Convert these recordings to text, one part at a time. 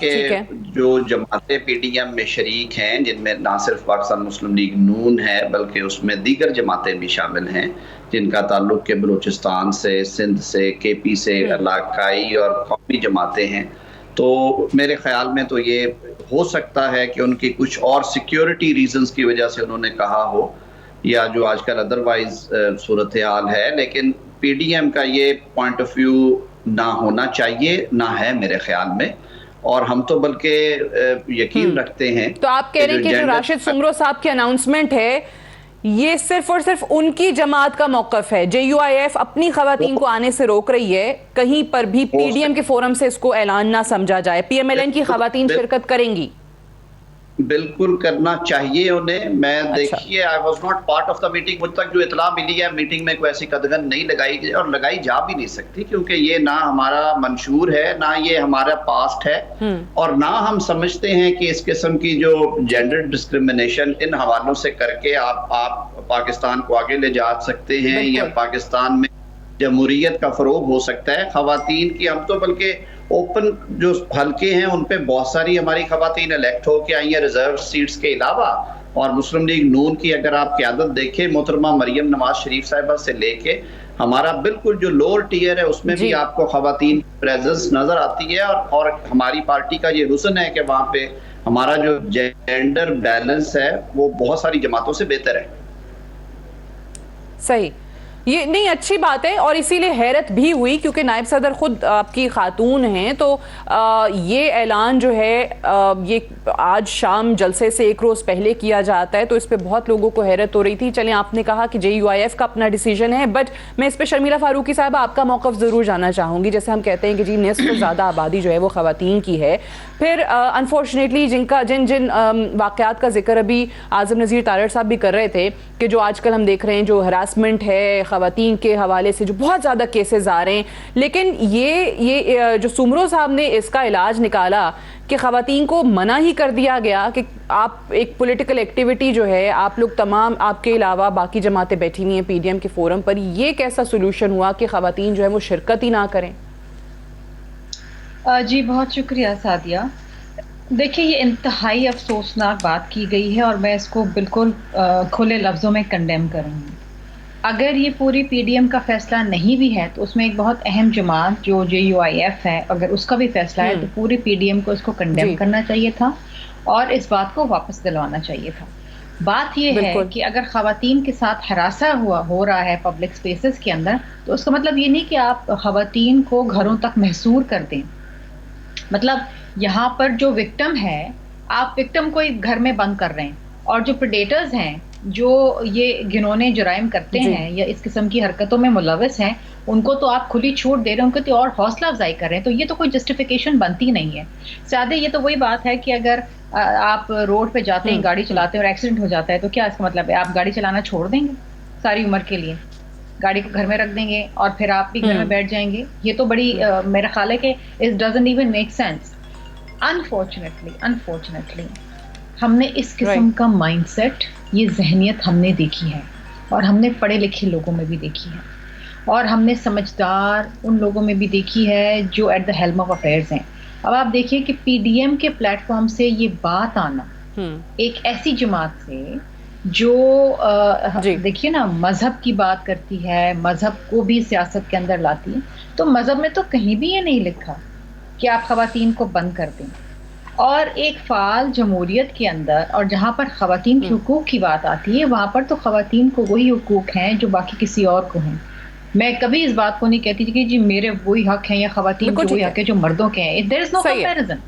کے جو جماعتیں پی ڈی ایم میں شریک ہیں، جن میں نہ صرف پاکستان مسلم لیگ نون ہے بلکہ اس میں دیگر جماعتیں بھی شامل ہیں جن کا تعلق کے بلوچستان سے، سندھ سے، کے پی سے، علاقائی اور قومی جماعتیں ہیں، تو میرے خیال میں تو یہ ہو سکتا ہے کہ ان کی کچھ اور سیکیورٹی ریزنز کی وجہ سے انہوں نے کہا ہو، یا جو آج کل ادروائز صورتحال ہے، لیکن پی ڈی ایم کا یہ پوائنٹ آف ویو نہ ہونا چاہیے، نہ ہے میرے خیال میں، اور ہم تو بلکہ یقین رکھتے ہیں۔ تو آپ کہہ رہے ہیں کہ جو راشد سمرو صاحب کی اناؤنسمنٹ ہے یہ صرف اور صرف ان کی جماعت کا موقف ہے، جے یو آئی ایف اپنی خواتین کو آنے سے روک رہی ہے، کہیں پر بھی پی ڈی ایم کے فورم سے اس کو اعلان نہ سمجھا جائے، پی ایم ایل این کی خواتین شرکت کریں گی؟ بالکل کرنا چاہیے انہیں۔ میں دیکھیے I was not part of the meeting، مجھ تک جو اطلاع ملی ہے میٹنگ میں کوئی ایسی قدغن نہیں لگائی گئی اور لگائی جا بھی نہیں سکتی، کیونکہ یہ نہ ہمارا منشور ہے، نہ یہ ہمارا پاسٹ ہے، اور نہ ہم سمجھتے ہیں کہ اس قسم کی جو جینڈر ڈسکرمنیشن ان حوالوں سے کر کے آپ پاکستان کو آگے لے جا سکتے ہیں یا پاکستان میں جمہوریت کا فروغ ہو سکتا ہے۔ خواتین کی ہم تو بلکہ اوپن جو حلقے ہیں ان پہ بہت ساری ہماری خواتین الیکٹ ہو کے آئی ہیں ریزرو سیٹس کے علاوہ، اور مسلم لیگ نون کی اگر آپ قیادت دیکھیں محترمہ مریم نواز شریف صاحبہ سے لے کے ہمارا بالکل جو لوور ٹیئر ہے اس میں بھی آپ کو خواتین پریزنس نظر آتی ہے، اور ہماری پارٹی کا یہ حسن ہے کہ وہاں پہ ہمارا جو جینڈر بیلنس ہے وہ بہت ساری جماعتوں سے بہتر ہے۔ صحیح، یہ نہیں اچھی بات ہے، اور اسی لیے حیرت بھی ہوئی کیونکہ نائب صدر خود آپ کی خاتون ہیں، تو یہ اعلان جو ہے یہ آج شام جلسے سے ایک روز پہلے کیا جاتا ہے، تو اس پہ بہت لوگوں کو حیرت ہو رہی تھی۔ چلیں، آپ نے کہا کہ جے یو آئی ایف کا اپنا ڈیسیجن ہے، بٹ میں اس پہ شرمیلا فاروقی صاحبہ آپ کا موقف ضرور جاننا چاہوں گی۔ جیسے ہم کہتے ہیں کہ جی نصف سے زیادہ آبادی جو ہے وہ خواتین کی ہے، پھر انفارچونیٹلی جن واقعات کا ذکر ابھی اعظم نذیر تارڑ صاحب بھی کر رہے تھے کہ جو آج کل ہم دیکھ رہے ہیں جو ہراسمنٹ ہے خواتین کے حوالے سے، جو بہت زیادہ کیسز آ رہے ہیں، لیکن یہ جو سمرو صاحب نے اس کا علاج نکالا کہ خواتین کو منع ہی کر دیا گیا کہ آپ ایک پولیٹیکل ایکٹیویٹی جو ہے آپ لوگ تمام، آپ کے علاوہ باقی جماعتیں بیٹھی ہوئی ہیں پی ڈی ایم کے فورم پر، یہ کیسا سولوشن ہوا کہ خواتین جو ہے وہ شرکت ہی نہ کریں؟ جی بہت شکریہ سعدیہ۔ دیکھیے یہ انتہائی افسوسناک بات کی گئی ہے اور میں اس کو بالکل کھلے لفظوں میں کنڈیم کروں گی۔ اگر یہ پوری پی ڈی ایم کا فیصلہ نہیں بھی ہے تو اس میں ایک بہت اہم جماعت جو جے یو آئی ایف ہے، اگر اس کا بھی فیصلہ ہے تو پوری پی ڈی ایم کو اس کو کنڈیم کرنا چاہیے تھا اور اس بات کو واپس دلوانا چاہیے تھا۔ بات یہ ہے کہ اگر خواتین کے ساتھ ہراساں ہو رہا ہے پبلک سپیسز کے اندر، تو اس کا مطلب یہ نہیں کہ آپ خواتین کو گھروں تک محصور کر دیں۔ مطلب یہاں پر جو وکٹم ہے، آپ وکٹم کو گھر میں بند کر رہے ہیں، اور جو پریڈیٹرز ہیں، جو یہ گھنونے جرائم کرتے ہیں یا اس قسم کی حرکتوں میں ملوث ہیں، ان کو تو آپ کھلی چھوٹ دے رہے ہیں، ان کو تو اور حوصلہ افزائی کر رہے ہیں، تو یہ تو کوئی جسٹیفیکیشن بنتی نہیں ہے۔ سادے یہ تو وہی بات ہے کہ اگر آپ روڈ پہ جاتے ہیں، گاڑی چلاتے ہیں اور ایکسیڈنٹ ہو جاتا ہے تو کیا اس کا مطلب ہے آپ گاڑی چلانا چھوڑ دیں گے ساری عمر کے لیے؟ گاڑی کو گھر میں رکھ دیں گے اور پھر آپ بھی گھر میں بیٹھ جائیں گے؟ یہ تو بڑی میرا خیال ہے کہ it doesn't even make sense۔ Unfortunately ہم نے اس قسم کا مائنڈ سیٹ، یہ ذہنیت ہم نے دیکھی ہے، اور ہم نے پڑھے لکھے لوگوں میں بھی دیکھی ہے، اور ہم نے سمجھدار ان لوگوں میں بھی دیکھی ہے جو at the helm of affairs ہیں۔ اب آپ دیکھیے کہ پی ڈی ایم کے پلیٹ فارم سے یہ بات آنا ایک ایسی جماعت سے جو دیکھیے نا مذہب کی بات کرتی ہے، مذہب کو بھی سیاست کے اندر لاتی ہے، تو مذہب میں تو کہیں بھی یہ نہیں لکھا کہ آپ خواتین کو بند کر دیں۔ اور ایک فعال جمہوریت کے اندر اور جہاں پر خواتین کے حقوق کی بات آتی ہے، وہاں پر تو خواتین کو وہی حقوق ہیں جو باقی کسی اور کو ہیں۔ میں کبھی اس بات کو نہیں کہتی کہ جی میرے وہی حق ہیں یا خواتین کے وہی حق ہیں جو مردوں کے ہیں۔ There is no comparison۔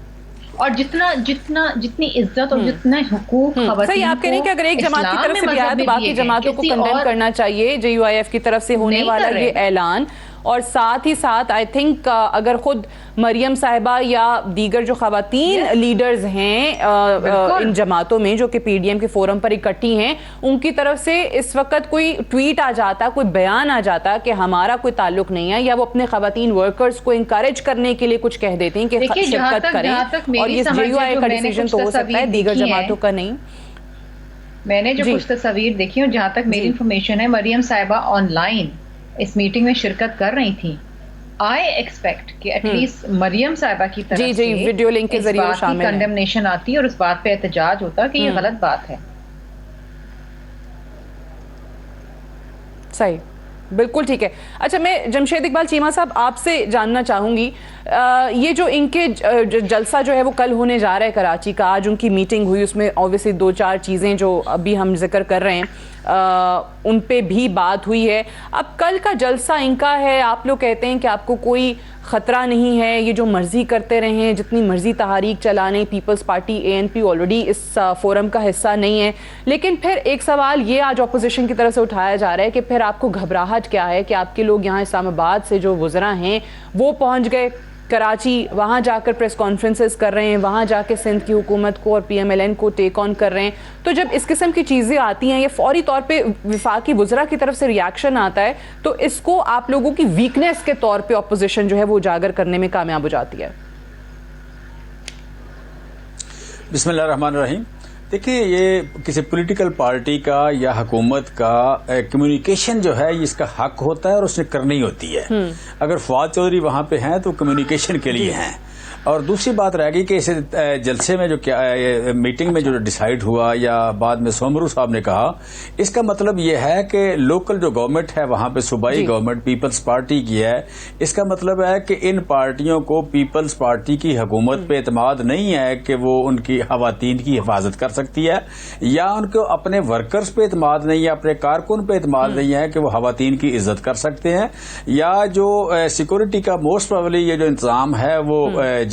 اور جتنی عزت اور جتنے حقوق خواتین آپ کہہ رہے ہیں کہ اگر ایک جماعت کی طرف سے بھی آیا تو باقی جماعتوں کو کنڈیم کرنا چاہیے۔ جے یو آئی ایف کی طرف سے ہونے والا یہ اعلان، اور ساتھ ہی ساتھ آئی تھنک اگر خود مریم صاحبہ یا دیگر جو خواتین لیڈرز ہیں ان جماعتوں میں جو کہ پی ڈی ایم کے فورم پر اکٹھی ہیں، ان کی طرف سے اس وقت کوئی ٹویٹ آ جاتا، کوئی بیان آ جاتا کہ ہمارا کوئی تعلق نہیں ہے، یا وہ اپنے خواتین ورکرز کو انکریج کرنے کے لیے کچھ کہہ دیتے ہیں کہ شرکت کریں، اور یہ جے یو آئی کا ڈیسیجن تو ہو سکتا ہے، دیگر جماعتوں کا نہیں۔ میں نے جو کچھ تصاویر دیکھی اور جہاں تک میری انفارمیشن ہے، مریم صاحبہ آن لائن اس میٹنگ میں شرکت کر رہی تھی، I expect کہ ایٹ لیسٹ مریم صاحبہ کی طرف جی ویڈیو لنک کے ذریعے شامل ہے، کنڈمنیشن آتی ہے اور اس بات پہ احتجاج ہوتا کہ یہ غلط بات ہے. صحیح، بالکل ٹھیک ہے. اچھا، میں جمشید اقبال چیمہ صاحب آپ سے جاننا چاہوں گی، یہ جو ان کے جلسہ جو ہے وہ کل ہونے جا رہا ہے کراچی کا، آج ان کی میٹنگ ہوئی، اس میں اوبیسلی 2-4 چیزیں جو ابھی ہم ذکر کر رہے ہیں ان پہ بھی بات ہوئی ہے. اب کل کا جلسہ ان کا ہے، آپ لوگ کہتے ہیں کہ آپ کو کوئی خطرہ نہیں ہے، یہ جو مرضی کرتے رہیں، جتنی مرضی تحریک چلانے، پیپلز پارٹی ANP آلریڈی اس فورم کا حصہ نہیں ہے. لیکن پھر ایک سوال یہ آج اپوزیشن کی طرف سے اٹھایا جا رہا ہے کہ پھر آپ کو گھبراہٹ کیا ہے کہ آپ کے لوگ یہاں اسلام آباد سے جو وزراء ہیں وہ پہنچ گئے کراچی، وہاں جا کر پریس کانفرنسز کر رہے ہیں، وہاں جا کے سندھ کی حکومت کو اور PMLN کو ٹیک آن کر رہے ہیں. تو جب اس قسم کی چیزیں آتی ہیں، یہ فوری طور پہ وفاقی وزراء کی طرف سے ریاکشن آتا ہے، تو اس کو آپ لوگوں کی ویکنیس کے طور پہ اپوزیشن جو ہے وہ اجاگر کرنے میں کامیاب ہو جاتی ہے. بسم اللہ الرحمن الرحیم. دیکھیے، یہ کسی پولیٹیکل پارٹی کا یا حکومت کا کمیونیکیشن جو ہے اس کا حق ہوتا ہے اور اس نے کرنی ہوتی ہے. اگر فواد چودھری وہاں پہ ہیں تو کمیونیکیشن کے لیے ہیں. اور دوسری بات رہ گئی کہ اس جلسے میں جو میٹنگ میں جو ڈیسائیڈ ہوا یا بعد میں سومرو صاحب نے کہا، اس کا مطلب یہ ہے کہ لوکل جو گورنمنٹ ہے وہاں پہ صوبائی گورنمنٹ پیپلز پارٹی کی ہے. اس کا مطلب ہے کہ ان پارٹیوں کو پیپلز پارٹی کی حکومت پہ اعتماد نہیں ہے کہ وہ ان کی خواتین کی حفاظت کر سکتی ہے، یا ان کو اپنے ورکرز پہ اعتماد نہیں ہے، اپنے کارکن پہ اعتماد نہیں ہے کہ وہ خواتین کی عزت کر سکتے ہیں، یا جو سیکورٹی کا موسٹ پروبلی یہ جو انتظام ہے وہ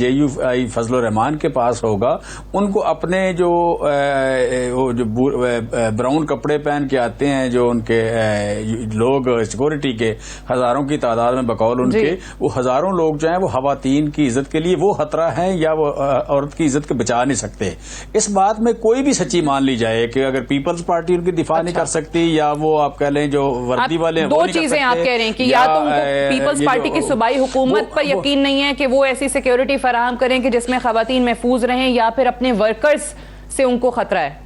JUI فضل الرحمان کے پاس ہوگا. ان کو اپنے جو براؤن کپڑے پہن کے آتے ہیں جو ان کے لوگ سیکورٹی کے ہزاروں کی تعداد میں بقول ان کے، وہ ہزاروں لوگ جو ہیں وہ خواتین کی عزت کے لیے وہ خطرہ ہیں یا وہ عورت کی عزت کو بچا نہیں سکتے. اس بات میں کوئی بھی سچی مان لی جائے کہ اگر پیپلز پارٹی ان کی دفاع نہیں کر سکتی، یا وہ آپ کہہ لیں جو وردی والے ہیں، دو چیزیں آپ کہہ رہے ہیں کہ یا تو ان کو پیپلز پارٹی کی صوبائی حکومت پر یقین نہیں ہے کہ وہ ایسی سیکورٹی فراہم کریں کہ جس میں خواتین محفوظ رہیں، یا پھر اپنے ورکرز سے ان کو خطرہ ہے.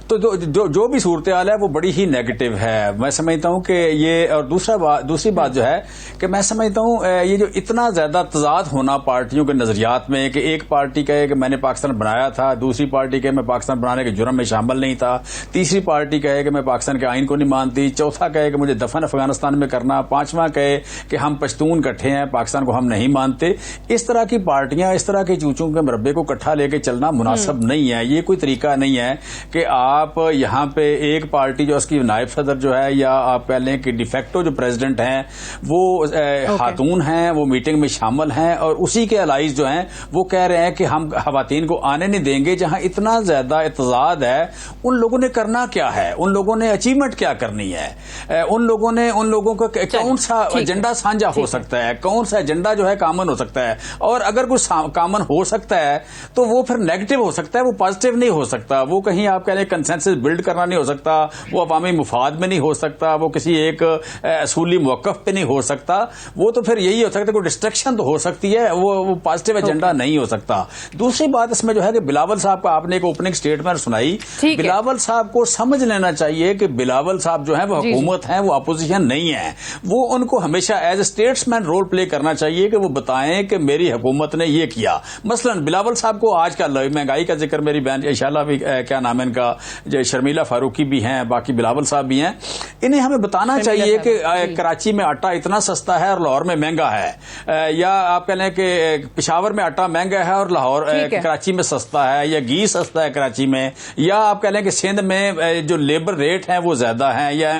تو جو بھی صورتحال ہے وہ بڑی ہی نیگیٹو ہے. میں سمجھتا ہوں کہ یہ، اور دوسری بات جو ہے کہ میں سمجھتا ہوں یہ جو اتنا زیادہ تضاد ہونا پارٹیوں کے نظریات میں کہ ایک پارٹی کہے کہ میں نے پاکستان بنایا تھا، دوسری پارٹی کہے میں پاکستان بنانے کے جرم میں شامل نہیں تھا، تیسری پارٹی کہے کہ میں پاکستان کے آئین کو نہیں مانتی، چوتھا کہے کہ مجھے دفن افغانستان میں کرنا، پانچواں کہے کہ ہم پشتون کٹھے ہیں، پاکستان کو ہم نہیں مانتے. اس طرح کی پارٹیاں اس طرح کے چوچوں کے مربے کو کٹھا لے کے چلنا مناسب نہیں ہے. یہ کوئی طریقہ نہیں ہے کہ آپ یہاں پہ ایک پارٹی جو اس کی نائب صدر جو ہے، یا آپ کہہ لیں کہ ڈیفیکٹو جو پریزیڈنٹ ہیں وہ خاتون ہیں، وہ میٹنگ میں شامل ہیں، اور اسی کے الائز جو ہیں وہ کہہ رہے ہیں کہ ہم خواتین کو آنے نہیں دیں گے. جہاں اتنا زیادہ اعتزاز ہے، ان لوگوں نے کرنا کیا ہے؟ ان لوگوں نے اچیومنٹ کیا کرنی ہے؟ ان لوگوں کا کون سا ایجنڈا سانجھا ہو سکتا ہے؟ کون سا ایجنڈا جو ہے کامن ہو سکتا ہے؟ اور اگر کچھ کامن ہو سکتا ہے تو وہ پھر نیگیٹو ہو سکتا ہے، وہ پازیٹو نہیں ہو سکتا. وہ کہیں آپ کہہ لیں کنسنسس بلڈ کرنا نہیں ہو سکتا، وہ عوامی مفاد میں نہیں ہو سکتا، وہ کسی ایک اصولی موقف پہ نہیں ہو سکتا. وہ تو پھر یہی ہو سکتا ہے، کوئی ڈسٹریکشن تو ہو سکتی ہے، وہ پازیٹو ایجنڈا نہیں ہو سکتا. دوسری بات اس میں جو ہے کہ بلاول صاحب کا آپ نے ایک اوپننگ اسٹیٹمنٹ سنائی. بلاول صاحب کو سمجھ لینا چاہیے کہ بلاول صاحب جو ہیں وہ حکومت ہیں، وہ اپوزیشن نہیں ہے. وہ ان کو ہمیشہ as a statesman role play کرنا چاہیے کہ وہ بتائیں کہ میری حکومت نے یہ کیا. مثلا بلاول صاحب کو آج کا مہنگائی کا ذکر میری بہن انشاءاللہ بھی کیا نام ہے ان کا، شرمیلا فاروقی بھی ہیں، باقی بلاول صاحب بھی ہیں. انہیں ہمیں بتانا چاہیے کہ کراچی میں آٹا اتنا سستا ہے اور لاہور میں مہنگا ہے، یا آپ کہہ لیں کہ پشاور میں آٹا مہنگا ہے اور لاہور کراچی میں سستا ہے، یا گھی سستا ہے کراچی میں، یا آپ کہہ لیں کہ سندھ میں جو لیبر ریٹ ہیں وہ زیادہ ہیں، یا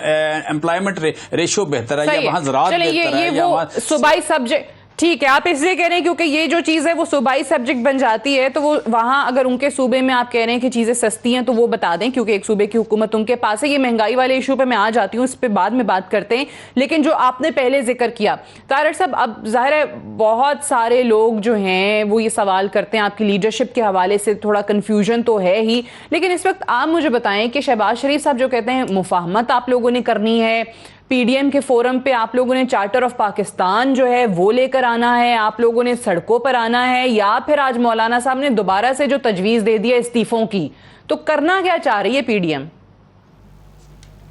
امپلائمنٹ ریشو بہتر ہے، یا وہاں زراعت بہتر ہے، یا وہاں صوبائی سبجیکٹ. ٹھیک ہے، آپ اس لیے کہہ رہے ہیں کیونکہ یہ جو چیز ہے وہ صوبائی سبجیکٹ بن جاتی ہے، تو وہ وہاں اگر ان کے صوبے میں آپ کہہ رہے ہیں کہ چیزیں سستی ہیں تو وہ بتا دیں، کیونکہ ایک صوبے کی حکومت ان کے پاس ہے. یہ مہنگائی والے ایشو پہ میں آ جاتی ہوں، اس پہ بعد میں بات کرتے ہیں. لیکن جو آپ نے پہلے ذکر کیا طاہر صاحب، اب ظاہر ہے بہت سارے لوگ جو ہیں وہ یہ سوال کرتے ہیں، آپ کی لیڈرشپ کے حوالے سے تھوڑا کنفیوژن تو ہے ہی، لیکن اس وقت آپ مجھے بتائیں کہ شہباز شریف صاحب جو کہتے ہیں مفاہمت آپ لوگوں نے کرنی ہے، PDM کے فورم پہ آپ لوگوں نے چارٹر آف پاکستان جو ہے وہ لے کر آنا ہے، آپ لوگوں نے سڑکوں پر آنا ہے، یا پھر آج مولانا صاحب نے دوبارہ سے جو تجویز دے دیا استعفوں کی، تو کرنا کیا چاہ رہی ہے PDM؟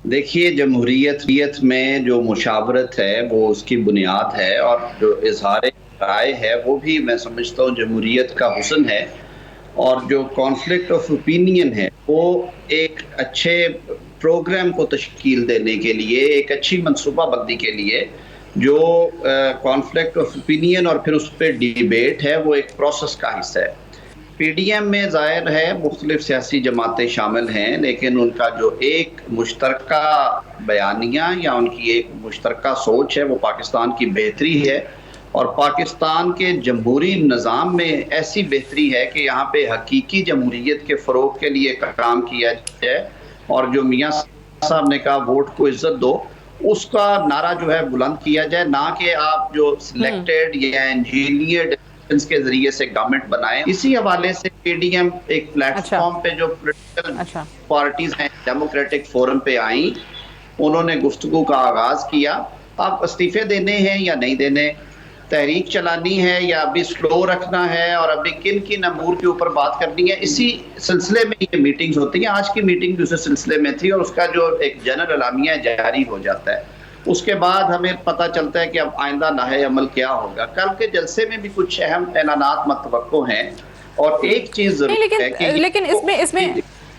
دیکھیے جمہوریت میں جو مشاورت ہے وہ اس کی بنیاد ہے، اور جو اظہار رائے ہے وہ بھی میں سمجھتا ہوں جمہوریت کا حسن ہے، اور جو کانفلکٹ آف اوپینین ہے وہ ایک اچھے پروگرام کو تشکیل دینے کے لیے، ایک اچھی منصوبہ بندی کے لیے، جو کانفلکٹ آف اوپینین اور پھر اس پہ ڈیبیٹ ہے وہ ایک پروسیس کا حصہ ہے۔ پی ڈی ایم میں ظاہر ہے مختلف سیاسی جماعتیں شامل ہیں، لیکن ان کا جو ایک مشترکہ بیانیہ یا ان کی ایک مشترکہ سوچ ہے وہ پاکستان کی بہتری ہے، اور پاکستان کے جمہوری نظام میں ایسی بہتری ہے کہ یہاں پہ حقیقی جمہوریت کے فروغ کے لیے کام کیا جائے، اور جو میاں صاحب نے کہا ووٹ کو عزت دو، اس کا نعرہ جو ہے بلند کیا جائے، نہ کہ آپ جو سلیکٹڈ یا انجینئرڈ کے ذریعے سے گورنمنٹ بنائیں۔ اسی حوالے سے پی ڈی ایم ایک پلیٹ فارم پہ جو پولیٹیکل پارٹیز ہیں ڈیموکریٹک فورم پہ آئیں، انہوں نے گفتگو کا آغاز کیا۔ اب استعفے دینے ہیں یا نہیں دینے، تحریک چلانی ہے یا ابھی سلو رکھنا ہے، اور ابھی کن کن امور کے اوپر بات کرنی ہے، اسی سلسلے میں یہ میٹنگز ہوتی ہیں۔ آج کی میٹنگ بھی اسی سلسلے میں تھی، اور اس کا جو ایک جنرل اعلامیہ جاری ہو جاتا ہے، اس کے بعد ہمیں پتہ چلتا ہے کہ اب آئندہ نہج عمل کیا ہوگا۔ کل کے جلسے میں بھی کچھ اہم اعلانات متوقع ہیں، اور ایک چیز ضرور ہے کہ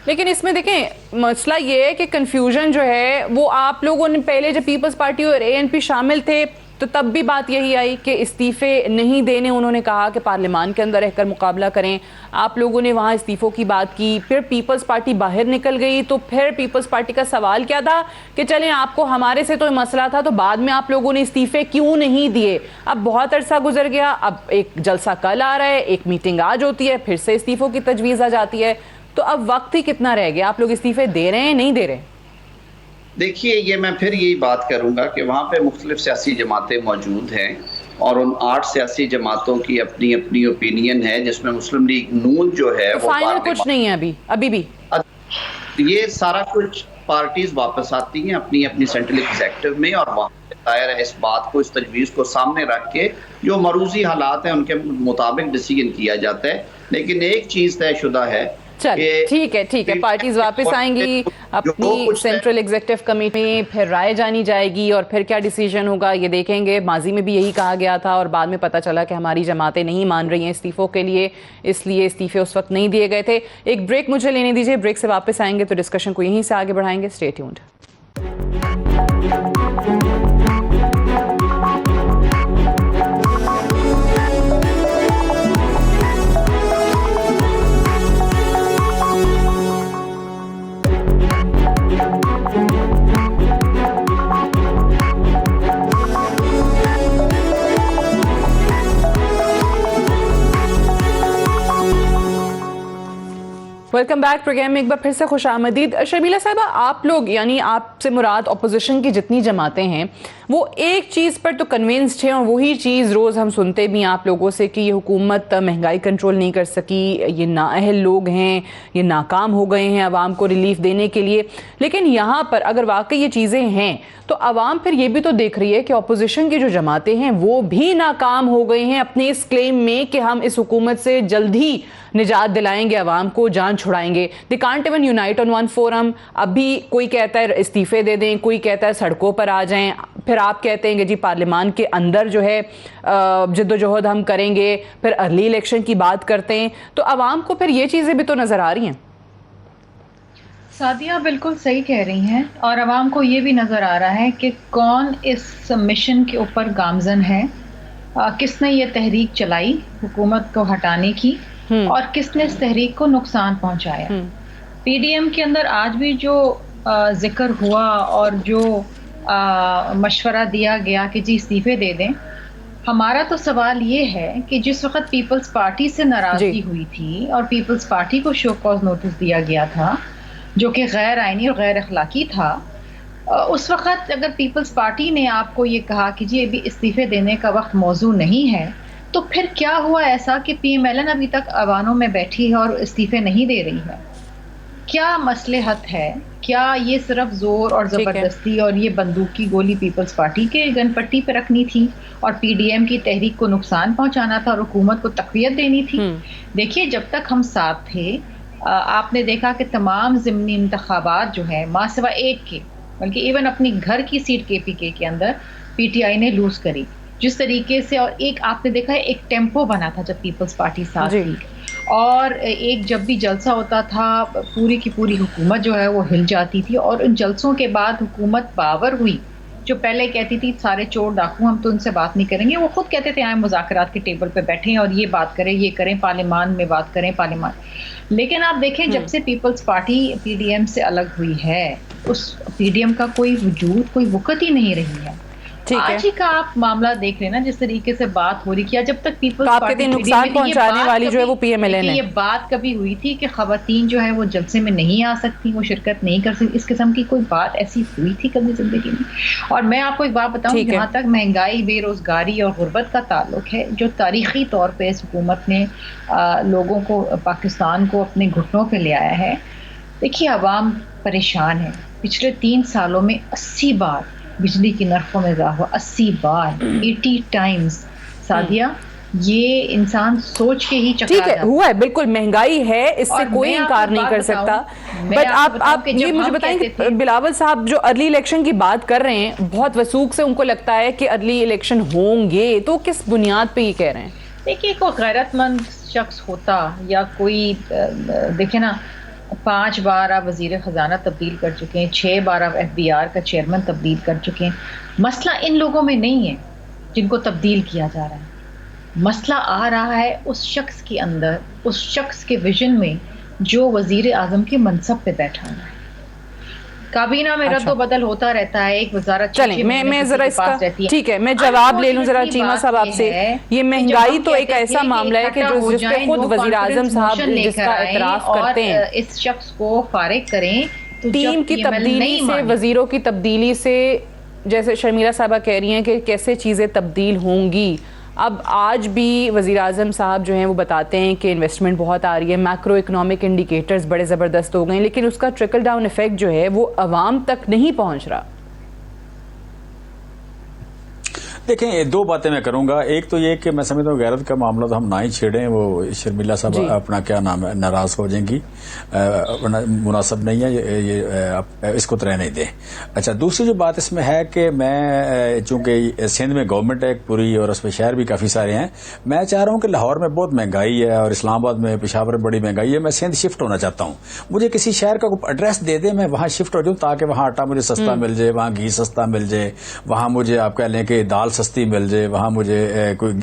لیکن اس میں دیکھیں مسئلہ یہ ہے کہ کنفیوژن جو ہے وہ آپ لوگوں نے پہلے جب پیپلز پارٹی اور اے این پی شامل تھے تو تب بھی بات یہی آئی کہ استعفے نہیں دینے، انہوں نے کہا کہ پارلیمان کے اندر رہ کر مقابلہ کریں، آپ لوگوں نے وہاں استعفوں کی بات کی، پھر پیپلز پارٹی باہر نکل گئی، تو پھر پیپلز پارٹی کا سوال کیا تھا کہ چلیں آپ کو ہمارے سے تو مسئلہ تھا، تو بعد میں آپ لوگوں نے استعفے کیوں نہیں دیے؟ اب بہت عرصہ گزر گیا، اب ایک جلسہ کل آ رہا ہے، ایک میٹنگ آج ہوتی ہے، پھر سے استعفوں کی تجویز آ جاتی ہے، تو اب وقت ہی کتنا رہ گیا؟ آپ لوگ استعفے دے رہے ہیں نہیں دے رہے؟ دیکھیے یہ میں پھر یہی بات کروں گا کہ وہاں پہ مختلف سیاسی جماعتیں موجود ہیں، اور ان 8 سیاسی جماعتوں کی اپنی اپنی اوپینین ہے، جس میں مسلم لیگ نون جو ہے وہ فائنل کچھ نہیں ہے ابھی بھی یہ سارا کچھ پارٹیز واپس آتی ہیں اپنی اپنی سینٹرل ایگزیکٹو میں، اور وہاں دائر ہے اس بات کو، اس تجویز کو سامنے رکھ کے جو مروزی حالات ہیں ان کے مطابق ڈیسیژن کیا جاتا ہے۔ لیکن ایک چیز طے شدہ ہے، ٹھیک ہے، پارٹیز واپس آئیں گی اپنی سینٹرل ایگزیکٹو کمیٹی میں، پھر رائے جانی جائے گی، اور پھر کیا ڈیسیژن ہوگا یہ دیکھیں گے۔ ماضی میں بھی یہی کہا گیا تھا، اور بعد میں پتہ چلا کہ ہماری جماعتیں نہیں مان رہی ہیں استعفوں کے لیے، اس لیے استعفے اس وقت نہیں دیے گئے تھے۔ ایک بریک مجھے لینے دیجیے، بریک سے واپس آئیں گے تو ڈسکشن کو یہیں سے آگے بڑھائیں گے۔ Stay tuned. Welcome back, programme میں ایک بار پھر سے خوش آمدید۔ شرمیلا صاحبہ، آپ لوگ یعنی آپ سے مراد اپوزیشن کی جتنی جماعتیں ہیں وہ ایک چیز پر تو کنونسڈ ہیں، اور وہی چیز روز ہم سنتے بھی ہیں آپ لوگوں سے کہ یہ حکومت مہنگائی کنٹرول نہیں کر سکی، یہ نااہل لوگ ہیں، یہ ناکام ہو گئے ہیں عوام کو ریلیف دینے کے لیے۔ لیکن یہاں پر اگر واقعی یہ چیزیں ہیں تو عوام پھر یہ بھی تو دیکھ رہی ہے کہ اپوزیشن کی جو جماعتیں ہیں وہ بھی ناکام ہو گئے ہیں اپنے اس کلیم میں کہ ہم اس حکومت سے جلد ہی نجات دلائیں گے، عوام کو جان چھڑائیں گے۔ They can't even unite on one forum۔ ابھی کوئی کہتا ہے استعفے دے دیں، کوئی کہتا ہے سڑکوں پر آ جائیں، پھر آپ کہتے ہیں کہ جی پارلیمان کے اندر جو ہے جد و جہد ہم کریں گے، پھر ارلی الیکشن کی بات کرتے ہیں، تو عوام کو پھر یہ چیزیں بھی تو نظر آ رہی ہیں۔ سعدیہ بالکل صحیح کہہ رہی ہیں، اور عوام کو یہ بھی نظر آ رہا ہے کہ کون اس مشن کے اوپر گامزن ہے، کس نے یہ تحریک چلائی حکومت کو ہٹانے کی، اور کس نے اس تحریک کو نقصان پہنچایا۔ پی ڈی ایم کے اندر آج بھی جو ذکر ہوا اور جو مشورہ دیا گیا کہ جی استعفے دے دیں، ہمارا تو سوال یہ ہے کہ جس وقت پیپلز پارٹی سے ناراضگی ہوئی تھی اور پیپلز پارٹی کو شو کاز نوٹس دیا گیا تھا جو کہ غیر آئینی اور غیر اخلاقی تھا، اس وقت اگر پیپلز پارٹی نے آپ کو یہ کہا کہ جی ابھی استعفے دینے کا وقت موزوں نہیں ہے، تو پھر کیا ہوا ایسا کہ پی ایم ایل این ابھی تک ایوانوں میں بیٹھی ہے اور استعفے نہیں دے رہی ہے؟ کیا مصلحت ہے؟ کیا یہ صرف زور اور زبردستی اور یہ بندوق کی گولی پیپلز پارٹی کے گن پٹی پہ رکھنی تھی اور پی ڈی ایم کی تحریک کو نقصان پہنچانا تھا اور حکومت کو تقویت دینی تھی؟ دیکھیے جب تک ہم ساتھ تھے آپ نے دیکھا کہ تمام ضمنی انتخابات جو ہے ماں سوا ایک کے بلکہ ایون اپنی گھر کی سیٹ KPK کے اندر PTI نے لوز کری جس طریقے سے. اور ایک آپ نے دیکھا ہے ایک ٹیمپو بنا تھا جب پیپلز پارٹی ساتھ تھی, اور ایک جب بھی جلسہ ہوتا تھا پوری کی پوری حکومت جو ہے وہ ہل جاتی تھی. اور ان جلسوں کے بعد حکومت باور ہوئی, جو پہلے کہتی تھی سارے چور ڈاکو ہم تو ان سے بات نہیں کریں گے, وہ خود کہتے تھے آئیں مذاکرات کے ٹیبل پہ بیٹھیں اور یہ بات کریں, یہ کریں, پارلیمان میں بات کریں, پارلیمان. لیکن آپ دیکھیں جب سے پیپلز پارٹی PDM سے الگ ہوئی ہے, اس PDM کا کوئی وجود, کوئی وقت ہی نہیں رہی ہے. آج ہی کا آپ معاملہ دیکھ لیں نا, جس طریقے سے بات ہو رہی کیا جب تک پیپلز پارٹی نقصان پہنچانے والی جو ہے وہ PMLA نے, یہ بات کبھی ہوئی تھی کہ خواتین جو ہے وہ جلسے میں نہیں آ سکتی, وہ شرکت نہیں کر سکتی, اس قسم کی کوئی بات ایسی ہوئی تھی کبھی زندگی میں؟ اور میں آپ کو ایک بات بتاؤں, جہاں تک مہنگائی, بے روزگاری اور غربت کا تعلق ہے, جو تاریخی طور پہ اس حکومت نے لوگوں کو, پاکستان کو اپنے گھٹنوں پہ لے آیا ہے. دیکھیے عوام پریشان ہے. پچھلے 3 سالوں میں 80 بار بجلی کی نرخوں میں اضافہ ہوا, 80 بار, 80 ٹائمز. سعدیہ, یہ انسان سوچ کے ہی چکرا جاتا ہے. ہوا ہے, بالکل مہنگائی ہے, اس سے کوئی انکار نہیں کر سکتا. بٹ آپ یہ مجھے بتائیں کہ بلاول صاحب جو ارلی الیکشن کی بات کر رہے ہیں, بہت وثوق سے ان کو لگتا ہے کہ ارلی الیکشن ہوں گے, تو کس بنیاد پہ یہ کہہ رہے ہیں؟ دیکھیے کوئی غیرت مند شخص ہوتا یا کوئی, دیکھیں نا 5 بار آپ وزیر خزانہ تبدیل کر چکے ہیں, 6 بار آپ FBR کا چیئرمین تبدیل کر چکے ہیں. مسئلہ ان لوگوں میں نہیں ہے جن کو تبدیل کیا جا رہا ہے, مسئلہ آ رہا ہے اس شخص کے اندر, اس شخص کے ویژن میں جو وزیر اعظم کے منصب پہ بیٹھا ہے. کابینہ میں رد و بدل ہوتا رہتا ہے, ایک وزارت. چلیں میں ذرا اس کا, ٹھیک ہے میں جواب لے لوں ذرا چیمہ صاحب آپ سے. یہ مہنگائی تو ایک ایسا معاملہ ہے کہ جس پہ خود وزیر اعظم صاحب جس کا اعتراف کرتے ہیں, اس شخص کو فارغ کریں. ٹیم کی تبدیلی سے, وزیروں کی تبدیلی سے, جیسے شرمیلا صاحبہ کہہ رہی ہیں کہ کیسے چیزیں تبدیل ہوں گی. اب آج بھی وزیر اعظم صاحب جو ہیں وہ بتاتے ہیں کہ انویسٹمنٹ بہت آ رہی ہے, میکرو اکنامک انڈیکیٹرز بڑے زبردست ہو گئے ہیں, لیکن اس کا ٹرکل ڈاؤن ایفیکٹ جو ہے وہ عوام تک نہیں پہنچ رہا. دیکھیں 2 باتیں میں کروں گا. ایک تو یہ کہ میں سمجھتا ہوں غیرت کا معاملہ تو ہم نہ ہی چھیڑیں, وہ شرمیلا صاحب اپنا کیا نام ہے ناراض ہو جائیں گی, مناسب نہیں ہے یہ, اس کو تو رہنے دیں. اچھا, دوسری جو بات اس میں ہے کہ میں چونکہ سندھ میں گورنمنٹ ہے پوری اور اس میں شہر بھی کافی سارے ہیں, میں چاہ رہا ہوں کہ لاہور میں بہت مہنگائی ہے اور اسلام آباد میں, پشاور میں بڑی مہنگائی ہے, میں سندھ شفٹ ہونا چاہتا ہوں. مجھے کسی شہر کا کوئی ایڈریس دے دیں, میں وہاں شفٹ ہو جاؤں تاکہ وہاں آٹا مجھے سستا مل جائے, وہاں گھی سستا مل جائے, وہاں مجھے آپ کہہ لیں کہ دال سستی مل جائے, وہاں مجھے کوئی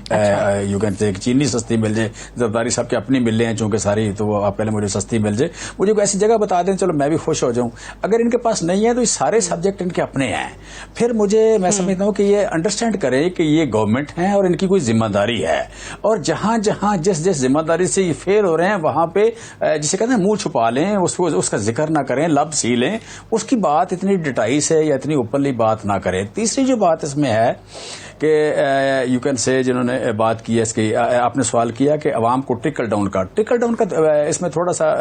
یو کین سے چینی سستی مل جائے, زرداری صاحب کی اپنی ملیں ہیں چونکہ ساری, تو وہ آپ پہلے مجھے سستی مل جائے. مجھے کوئی ایسی جگہ بتا دیں, چلو میں بھی خوش ہو جاؤں. اگر ان کے پاس نہیں ہے تو یہ سارے سبجیکٹ ان کے اپنے ہیں. پھر مجھے, میں سمجھتا ہوں کہ یہ انڈرسٹینڈ کریں کہ یہ گورنمنٹ ہیں اور ان کی کوئی ذمہ داری ہے, اور جہاں جہاں جس ذمہ داری سے یہ فیل ہو رہے ہیں وہاں پہ جسے کہتے ہیں منہ چھپا لیں, اس کا ذکر نہ کریں, لب سی لیں, اس کی بات اتنی ڈٹائی سے یا اتنی اوپنلی بات نہ کریں. تیسری جو بات اس میں ہے کہ یو کین سے, جنہوں نے بات کی ہے اس کی, آپ نے سوال کیا کہ عوام کو ٹرکل ڈاؤن کا اس میں تھوڑا سا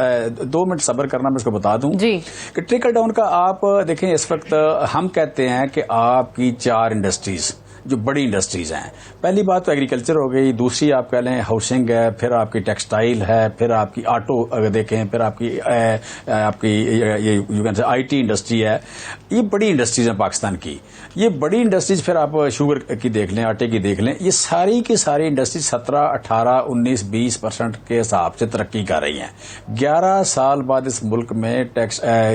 2 منٹ صبر کرنا, میں اس کو بتا دوں کہ ٹرکل ڈاؤن کا آپ دیکھیں, اس وقت ہم کہتے ہیں کہ آپ کی 4 انڈسٹریز جو بڑی انڈسٹریز ہیں, پہلی بات تو ایگریکلچر ہو گئی, دوسری آپ کہہ لیں ہاؤسنگ ہے, پھر آپ کی ٹیکسٹائل ہے, پھر آپ کی آٹو اگر دیکھیں, پھر آپ کی you can say IT industry ہے. یہ بڑی انڈسٹریز ہیں پاکستان کی, یہ بڑی انڈسٹریز. پھر آپ شوگر کی دیکھ لیں, آٹے کی دیکھ لیں, یہ ساری کی ساری انڈسٹریز 17, 18, 19, 20% کے حساب سے ترقی کر رہی ہیں. 11 سال بعد اس ملک میں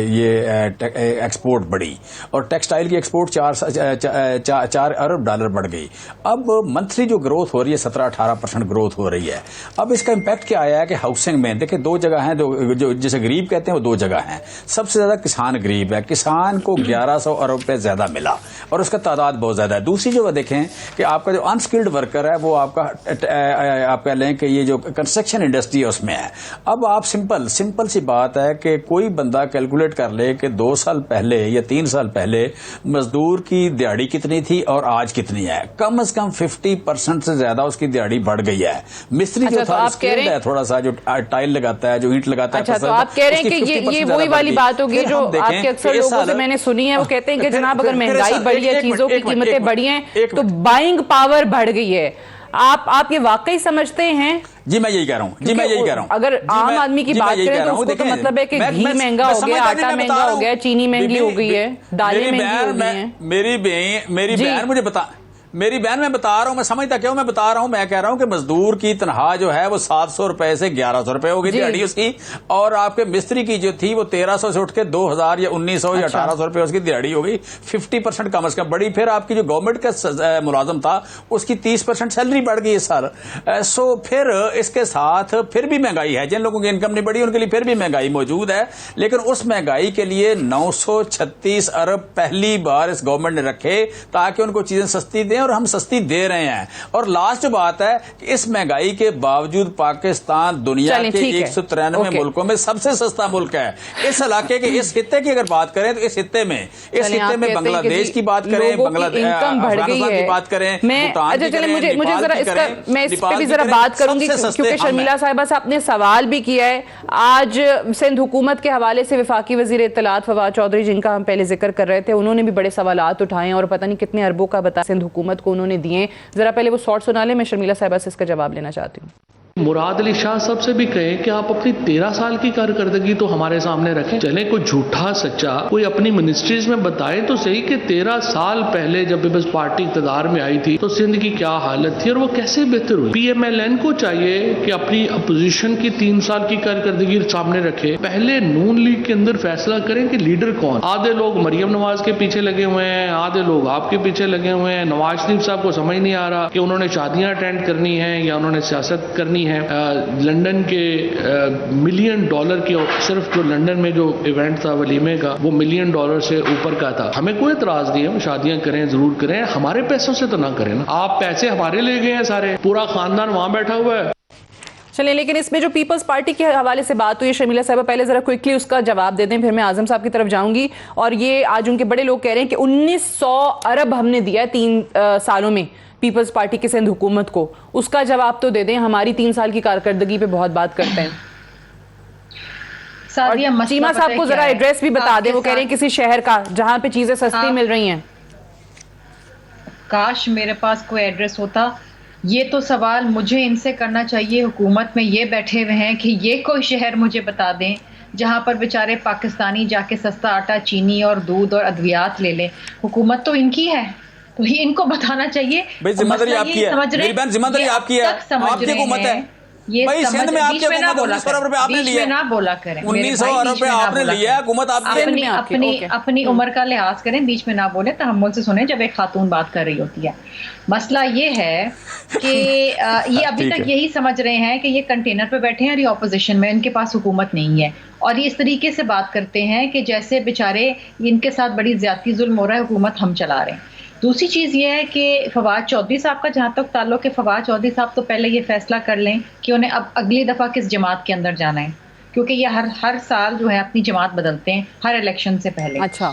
یہ ایکسپورٹ بڑھی, اور ٹیکسٹائل کی ایکسپورٹ 4 ارب ڈالر بڑھ گئی. اب منتھلی جو گروتھ ہو رہی ہے 17-18% گروتھ ہو رہی ہے. اب اس کا امپیکٹ کیا آیا ہے کہ ہاؤسنگ میں دیکھیں 2 جگہ ہیں, جو جسے غریب کہتے ہیں وہ 2 جگہ ہیں. سب سے زیادہ کسان غریب ہے, کسان کو 1100 ارب روپے زیادہ ملا اور اس کا تعداد بہت زیادہ ہے. دوسری جگہ دیکھیں کہ آپ کا جو انسکلڈ ورکر ہے وہ آپ کا, آپ کہہ لیں کہ یہ جو کنسٹرکشن انڈسٹری ہے اس میں ہے. اب آپ سمپل سی بات ہے کہ کوئی بندہ کیلکولیٹ کر لے کہ 2 سال پہلے یا 3 سال پہلے مزدور کی دیہڑی کتنی تھی اور آج کتنی ہے. کم از کم 50% سے زیادہ اس کی دیہڑی بڑھ گئی ہے. مستری جو تھا اسکلڈ ہے تھوڑا سا, جو ٹائل لگاتا ہے, جو اینٹ لگاتا ہے. اچھا, تو آپ کہہ رہے ہیں کہ یہ وہی والی بات ہوگی جو آپ کے اکثر لوگوں سے میں نے سنی ہے, وہ کہتے ہیں کہ جناب اگر مہنگائی بڑھی ہے, چیزوں کی قیمتیں بڑھی ہیں, تو بائنگ پاور بڑھ گئی ہے. آپ یہ واقعی سمجھتے ہیں؟ جی میں یہی کہہ رہا ہوں، جی میں یہی کہہ رہا ہوں، اگر عام آدمی کی بات کریں تو اس کو تو مطلب ہے کہ گھی مہنگا ہو گیا، آٹا مہنگا ہو گیا، چینی مہنگی ہو گئی ہے، دالیں مہنگی ہو گئی ہیں. میری بہن مجھے میں بتا رہا ہوں، میں سمجھتا کیا ہوں، میں بتا رہا ہوں، میں کہہ رہا ہوں کہ مزدور کی تنخواہ جو ہے وہ 700 روپے سے 1100 روپے ہو گئی دیہڑی اس کی، اور آپ کے مستری کی جو تھی وہ 1300 سے اٹھ کے 2000 یا 1900 یا 1800 روپے اس کی دیہڑی ہو گئی، 50% کم از کم بڑی. پھر آپ کی جو گورنمنٹ کا ملازم تھا اس کی 30% سیلری بڑھ گئی اس سال. سو پھر اس کے ساتھ پھر بھی مہنگائی ہے، جن لوگوں کی انکم نہیں بڑھی ان کے لیے پھر بھی مہنگائی موجود ہے، لیکن اس مہنگائی کے لیے 936 ارب پہلی بار اس گورنمنٹ نے رکھے تاکہ ان کو چیزیں سستی دیں، اور ہم سستی دے رہے ہیں. اور لاسٹ بات ہے کہ اس مہنگائی کے باوجود پاکستان دنیا کے 193 ملکوں میں سب سے سستا ملک ہے. اس علاقے کے اس خطے کی اگر بات کریں تو اس خطے میں بنگلہ دیش کی بات کریں، افغانستان کی بات کریں، بھوٹان کی کریں، نیپال کی کریں، میں اس پہ بھی ذرا بات کروں گی کیونکہ شرمیلا صاحبہ صاحب نے سوال بھی کیا ہے. آج سندھ حکومت کے حوالے سے وفاقی وزیر اطلاعات فواد چودھری جن کا ہم پہلے ذکر کر رہے تھے، انہوں نے بھی بڑے سوالات اٹھائے اور پتہ نہیں کتنے اربوں کا بتا سندھ حکومت کو انہوں نے دیے. ذرا پہلے وہ شارٹ سنا لیں، میں شرمیلا صاحبہ سے اس کا جواب لینا چاہتی ہوں. مراد علی شاہ صاحب سے بھی کہیں کہ آپ اپنی 13 سال کی کارکردگی تو ہمارے سامنے رکھیں. چلیں کوئی جھوٹا سچا کوئی اپنی منسٹریز میں بتائیں تو صحیح کہ 13 سال پہلے جب پیپلز پارٹی اقتدار میں آئی تھی تو سندھ کی کیا حالت تھی اور وہ کیسے بہتر ہوئی. پی ایم ایل این کو چاہیے کہ اپنی اپوزیشن کی 3 سال کی کارکردگی سامنے رکھے. پہلے نون لیگ کے اندر فیصلہ کریں کہ لیڈر کون. آدھے لوگ مریم نواز کے پیچھے لگے ہوئے ہیں، آدھے لوگ آپ کے پیچھے لگے ہوئے ہیں. نواز شریف صاحب کو سمجھ نہیں آ رہا کہ انہوں نے شادیاں اٹینڈ کرنی ہیں یا انہوں نے سیاست کرنی ہے. لنڈن کے $1 ملین کے صرف جو لنڈن میں جو ایونٹ تھا ولیمے کا وہ $1 ملین سے اوپر کا تھا. ہمیں کوئی اعتراض نہیں ہے، ہم شادیاں کریں ضرور کریں، ہمارے پیسوں سے تو نہ کریں نا. آپ پیسے ہمارے لے گئے ہیں، سارے پورا خاندان وہاں بیٹھا ہوا ہے. چلیں، لیکن اس میں جو پیپلز پارٹی کے حوالے سے بات ہوئی ہے شرمیلا صاحبہ، پہلے ذرا کوئکلی اس کا جواب دے دیں، پھر میں اعظم صاحب کی طرف جاؤں گی. اور یہ آج ان کے بڑے لوگ کہہ رہے ہیں کہ 1900 ارب ہم نے دیا ہے 3 سالوں میں پیپلز پارٹی کی سندھ حکومت کو. اس کا جواب تو دے دیں، ہماری 3 سال کی کارکردگی پہ بہت بات کرتے ہیں. چیمہ صاحب کو ذرا ایڈریس بھی بتا دیں، وہ کہہ رہے ہیں کسی شہر کا جہاں پہ چیزیں سستی مل رہی ہیں. کاش میرے پاس کوئی ایڈریس ہوتا. یہ تو سوال مجھے ان سے کرنا چاہیے، حکومت میں یہ بیٹھے ہوئے ہیں کہ یہ کوئی شہر مجھے بتا دیں جہاں پر بیچارے پاکستانی جا کے سستا آٹا، چینی اور دودھ اور ادویات لے لیں. حکومت تو ان کی ہے تو یہ ان کو بتانا چاہیے. ذمہ داری آپ کی ہے میری بہن، ذمہ داری آپ کی ہے، آپ کی حکومت ہے. یہ سندھ میں آپ کی حکومت 1900 ارب روپے آپ نے لیے، 1900 ارب روپے آپ نے لیا، حکومت آپ کی. اپنی عمر کا لحاظ کریں، بیچ میں نہ بولیں، تحمل سے سنیں جب ایک خاتون بات کر رہی ہوتی ہے. مسئلہ یہ ہے کہ یہ ابھی تک یہی سمجھ رہے ہیں کہ یہ کنٹینر پہ بیٹھے ہیں اور یہ اپوزیشن میں، ان کے پاس حکومت نہیں ہے، اور یہ اس طریقے سے بات کرتے ہیں کہ جیسے بیچارے ان کے ساتھ بڑی زیادتی ظلم ہو رہا ہے، حکومت ہم چلا رہے ہیں. دوسری چیز یہ ہے کہ فواد چودھری صاحب کا جہاں تک تعلق ہے، فواد چودھری صاحب تو پہلے یہ فیصلہ کر لیں کہ انہیں اب اگلی دفعہ کس جماعت کے اندر جانا ہے، کیونکہ یہ ہر سال جو ہے اپنی جماعت بدلتے ہیں ہر الیکشن سے پہلے. اچھا،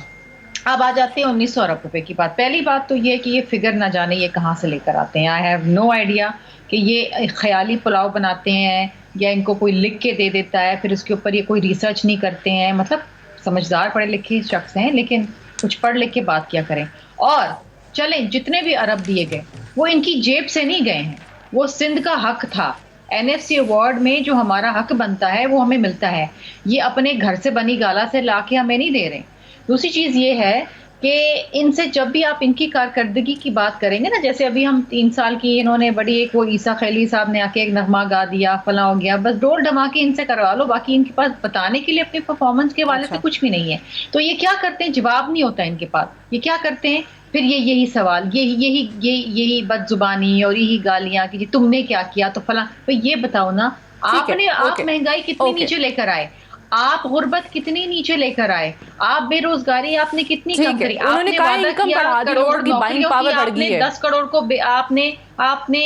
اب آ جاتے ہیں 1900 ارب روپے کی بات. پہلی بات تو یہ کہ یہ فگر نہ جانے یہ کہاں سے لے کر آتے ہیں. آئی ہیو نو آئیڈیا کہ یہ خیالی پلاؤ بناتے ہیں یا ان کو کوئی لکھ کے دے دیتا ہے، پھر اس کے اوپر یہ کوئی ریسرچ نہیں کرتے ہیں. مطلب سمجھدار پڑھے لکھے شخص ہیں لیکن کچھ پڑھ لکھ کے بات کیا کریں. اور چلیں جتنے بھی ارب دیے گئے وہ ان کی جیب سے نہیں گئے ہیں، وہ سندھ کا حق تھا. NFC ایوارڈ میں جو ہمارا حق بنتا ہے وہ ہمیں ملتا ہے، یہ اپنے گھر سے بنی گالا سے لا کے ہمیں نہیں دے رہے. دوسری چیز یہ ہے کہ ان سے جب بھی آپ ان کی کارکردگی کی بات کریں گے نا، جیسے ابھی ہم 3 سال کی انہوں نے بڑی ایک وہ عیسیٰ خیلی صاحب نے آ کے ایک نغمہ گا دیا، فلاں ہو گیا، بس ڈول ڈھماکے ان سے کروا لو، باقی ان کے پاس بتانے کے لیے اپنی پرفارمنس کے حوالے سے کچھ بھی نہیں ہے. تو یہ کیا کرتے ہیں، جواب نہیں ہوتا ان کے پاس. یہ کیا کرتے ہیں پھر، یہی سوال، یہی بد زبانی اور یہی گالیاں کہ جی تم نے کیا کیا تو فلاں. یہ بتاؤ نا، آپ مہنگائی کتنی نیچے لے کر آئے، آپ غربت کتنی نیچے لے کر آئے، آپ بے روزگاری آپ نے کتنی کم کری. آپ نے وعدہ کیا کروڑ نوکریوں کی، آپ نے 10 کروڑ کو آپ نے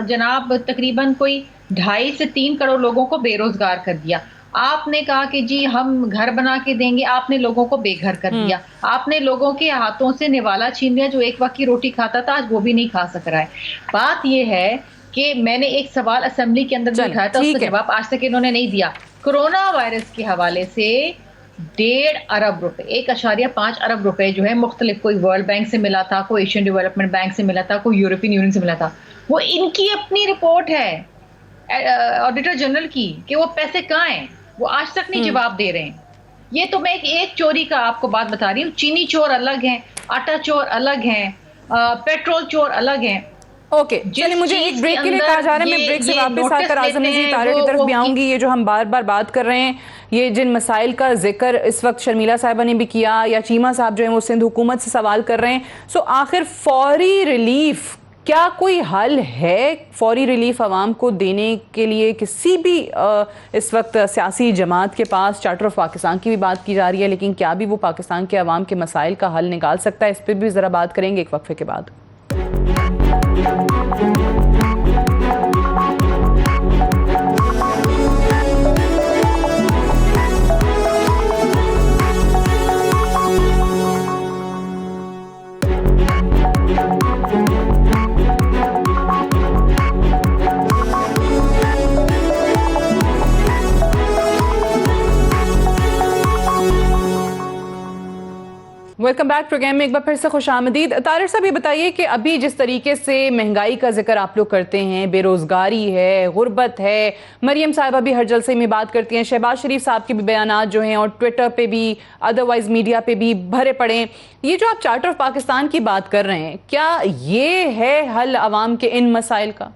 جناب تقریباً کوئی 2.5 سے 3 کروڑ لوگوں کو بے روزگار کر دیا. آپ نے کہا کہ جی ہم گھر بنا کے دیں گے، آپ نے لوگوں کو بے گھر کر دیا. آپ نے لوگوں کے ہاتھوں سے نوالا چھین لیا، جو ایک وقت کی روٹی کھاتا تھا آج وہ بھی نہیں کھا سک رہا ہے. بات یہ ہے کہ میں نے ایک سوال اسمبلی کے اندر دکھایا تھا، اس کا جواب آج تک انہوں نے نہیں دیا. کرونا وائرس کے حوالے سے 1.5 ارب روپے، 1.5 ارب روپے جو ہے مختلف، کوئی ورلڈ بینک سے ملا تھا، کوئی ایشین ڈیولپمنٹ بینک سے ملا تھا، کوئی یورپین یونین سے ملا تھا. وہ ان کی اپنی رپورٹ ہے آڈیٹر جنرل کی کہ وہ پیسے کہاں ہیں، وہ آج تک نہیں جواب دے رہے ہیں. یہ تو میں ایک چوری کا آپ کو بات بتا رہی ہوں. چینی چور الگ ہیں، آٹا چور الگ ہیں، پیٹرول چور الگ ہیں. اوکے چلیے مجھے ایک بریک کے لیے کہا جا رہا ہے، میں بریک سے واپس آ کر اعظم نذیر طاہر کی طرف بھی آؤں گی. یہ جو ہم بار بار بات کر رہے ہیں، یہ جن مسائل کا ذکر اس وقت شرمیلا صاحبہ نے بھی کیا یا چیمہ صاحب جو ہیں وہ سندھ حکومت سے سوال کر رہے ہیں، سو آخر فوری ریلیف کیا کوئی حل ہے؟ فوری ریلیف عوام کو دینے کے لیے کسی بھی اس وقت سیاسی جماعت کے پاس؟ چارٹر آف پاکستان کی بھی بات کی جا رہی ہے، لیکن کیا بھی وہ پاکستان کے عوام کے مسائل کا حل نکال سکتا ہے؟ اس پہ بھی ذرا بات کریں گے ایک وقفے کے بعد. ویلکم بیک پروگرام میں ایک بار پھر سے خوش آمدید. طارق صاحب یہ بتائیے کہ ابھی جس طریقے سے مہنگائی کا ذکر آپ لوگ کرتے ہیں، بے روزگاری ہے، غربت ہے، مریم صاحبہ بھی ہر جلسے میں بات کرتی ہیں، شہباز شریف صاحب کے بھی بیانات جو ہیں اور ٹویٹر پہ بھی ادروائز میڈیا پہ بھی بھرے پڑے ہیں، یہ جو آپ چارٹر آف پاکستان کی بات کر رہے ہیں، کیا یہ ہے حل عوام کے ان مسائل کا؟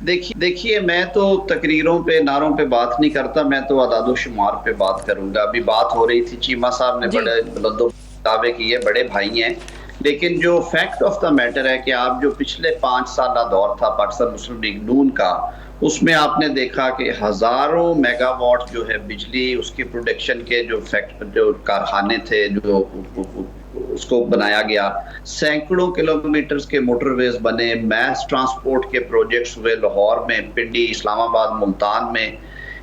دیکھیے میں تو تقریروں پہ نعروں پہ بات نہیں کرتا، میں تو اعداد و شمار پہ بات کروں گا. ابھی بات ہو رہی تھی، چیمہ صاحب نے بڑے بلند و دعوے کیے، بڑے بھائی ہیں، لیکن جو فیکٹ آف دا میٹر ہے کہ آپ جو پچھلے 5 سالہ دور تھا پاکستان مسلم لیگ نون کا، اس میں آپ نے دیکھا کہ ہزاروں میگا واٹ جو ہے بجلی، اس کی پروڈکشن کے جو کارخانے تھے جو اس کو بنایا گیا، سینکڑوں کلومیٹرز کے موٹر ویز بنے، میس ٹرانسپورٹ کے پروجیکٹس ہوئے لاہور میں، پنڈی، اسلام آباد، ملتان میں.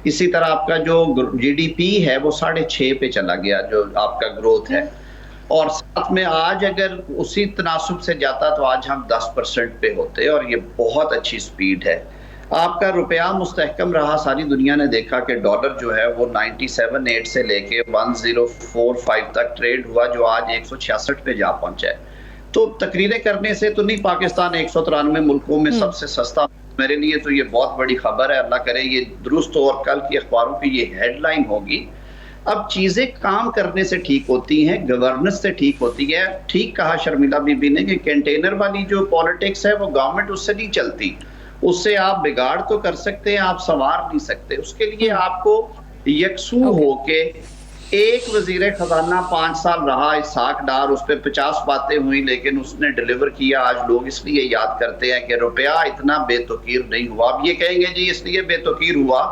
اسی طرح آپ کا جو جی ڈی پی ہے وہ 6.5 پہ چلا گیا جو آپ کا گروتھ ہے، اور ساتھ میں آج اگر اسی تناسب سے جاتا تو آج ہم 10% پہ ہوتے، اور یہ بہت اچھی سپیڈ ہے. آپ کا روپیہ مستحکم رہا، ساری دنیا نے دیکھا کہ ڈالر جو ہے وہ 97.8 سے لے کے 1045 تک ٹریڈ ہوا، جو آج 166 پہ جا پہنچا ہے. تو تقریریں کرنے سے تو نہیں، پاکستان 193 ملکوں میں سب سے سستا، میرے لیے تو یہ بہت بڑی خبر ہے. اللہ کرے یہ درست ہو اور کل کی اخباروں کی یہ ہیڈ لائن ہوگی. اب چیزیں کام کرنے سے ٹھیک ہوتی ہیں، گورننس سے ٹھیک ہوتی ہے. ٹھیک کہا شرمیلا بی بی نے کہ کنٹینر والی جو پالیٹکس ہے وہ گورنمنٹ اس سے نہیں چلتی، اس سے آپ بگاڑ تو کر سکتے ہیں، آپ سنوار نہیں سکتے. اس کے لیے آپ کو یکسو ہو کے، ایک وزیر خزانہ 5 سال رہا اسحاق ڈار، اس پہ 50 باتیں ہوئی لیکن اس نے ڈیلیور کیا. آج لوگ اس لیے یاد کرتے ہیں کہ روپیہ اتنا بے توقیر نہیں ہوا. اب یہ کہیں گے جی اس لیے بے توقیر ہوا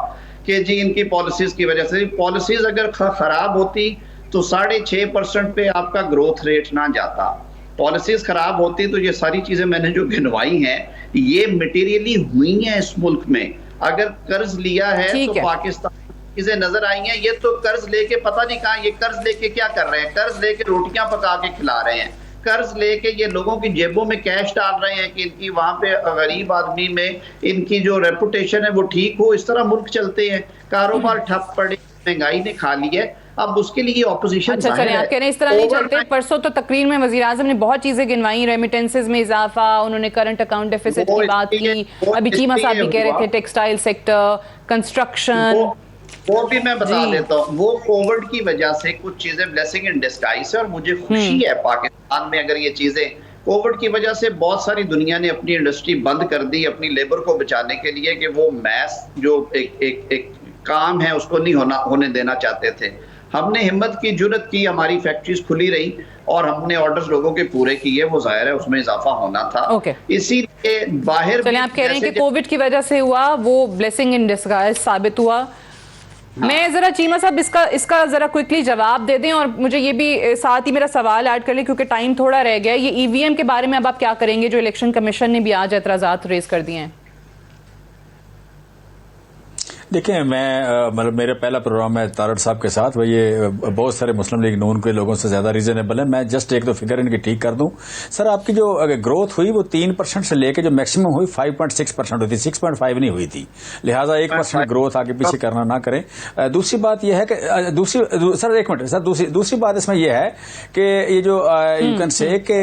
کہ جی ان کی پالیسیز کی وجہ سے. پالیسیز اگر خراب ہوتی تو 6.5% پہ آپ کا گروتھ ریٹ نہ جاتا. پالیسیز خراب ہوتی تو یہ ساری چیزیں میں نے جو گنوائی ہیں یہ میٹیریلی ہوئی ہیں اس ملک میں. اگر قرض لیا ہے تو پاکستان چیزیں نظر آئی ہیں. یہ تو قرض لے کے پتہ نہیں کہاں، یہ قرض لے کے کیا کر رہے ہیں؟ قرض لے کے روٹیاں پکا کے کھلا رہے ہیں، قرض لے کے یہ لوگوں کی جیبوں میں کیش ڈال رہے ہیں کہ ان کی وہاں پہ غریب آدمی میں ان کی جو ریپوٹیشن ہے وہ ٹھیک ہو. اس طرح ملک چلتے ہیں. کاروبار ٹھپ پڑے، مہنگائی نے کھا لی ہے. اب اس کے لیے اپوزیشن اچھا چلیں، آپ کہہ رہے ہیں اس طرح نہیں چلتے. پرسوں تو تقریر میں وزیر اعظم نے بہت چیزیں گنوائی، ریمیٹنسز میں اضافہ، انہوں نے کرنٹ اکاؤنٹ ڈیفیسٹ کی بات کی. ابھی چیمہ صاحب بھی کہہ رہے تھے ٹیکسٹائل سیکٹر، کنسٹرکشن. وہ بھی میں بتا دیتا ہوں، وہ کووڈ کی وجہ سے کچھ چیزیں بلیسنگ ان ڈسگائز ہے، اور مجھے خوشی ہے پاکستان میں اگر یہ چیزیں، کووڈ کی وجہ سے بہت ساری دنیا نے اپنی انڈسٹری بند کر دی اپنی لیبر کو بچانے کے لیے کہ وہ میس جو ایک کام ہے اس کو نہیں ہونے دینا چاہتے تھے. ہم نے ہمت کی، جرت کی، ہماری فیکٹریز کھلی رہی اور ہم نے آرڈرز لوگوں کے پورے کیے. وہ ظاہر ہے اس میں اضافہ ہونا تھا. اسی لیے باہر چلیں آپ کہہ رہے ہیں کہ کووڈ کی وجہ سے ہوا، وہ بلیسنگ ان ڈسگائز ثابت ہوا. میں ذرا چیمہ صاحب اس کا ذرا کوئکلی جواب دے دیں، اور مجھے یہ بھی ساتھ ہی میرا سوال ایڈ کر لیں کیونکہ ٹائم تھوڑا رہ گیا. یہ ای وی ایم کے بارے میں اب آپ کیا کریں گے جو الیکشن کمیشن نے بھی آج اعتراضات ریز کر دیے ہیں؟ دیکھیں میں مطلب میرا پہلا پروگرام ہے طارڑ صاحب کے ساتھ، وہ یہ بہت سارے مسلم لیگ نون کے لوگوں سے زیادہ ریزنیبل ہے. میں جسٹ ایک دو فگر ان کی ٹھیک کر دوں. سر آپ کی جو گروتھ ہوئی وہ 3% سے لے کے جو میکسیمم ہوئی 5.6% ہوئی تھی، 6.5 نہیں ہوئی تھی. لہٰذا 1% گروتھ آگے پیچھے کرنا نہ کریں. دوسری بات یہ ہے کہ سر ایک منٹ سر، دوسری بات اس میں یہ ہے کہ یہ جو یو کین سے کہ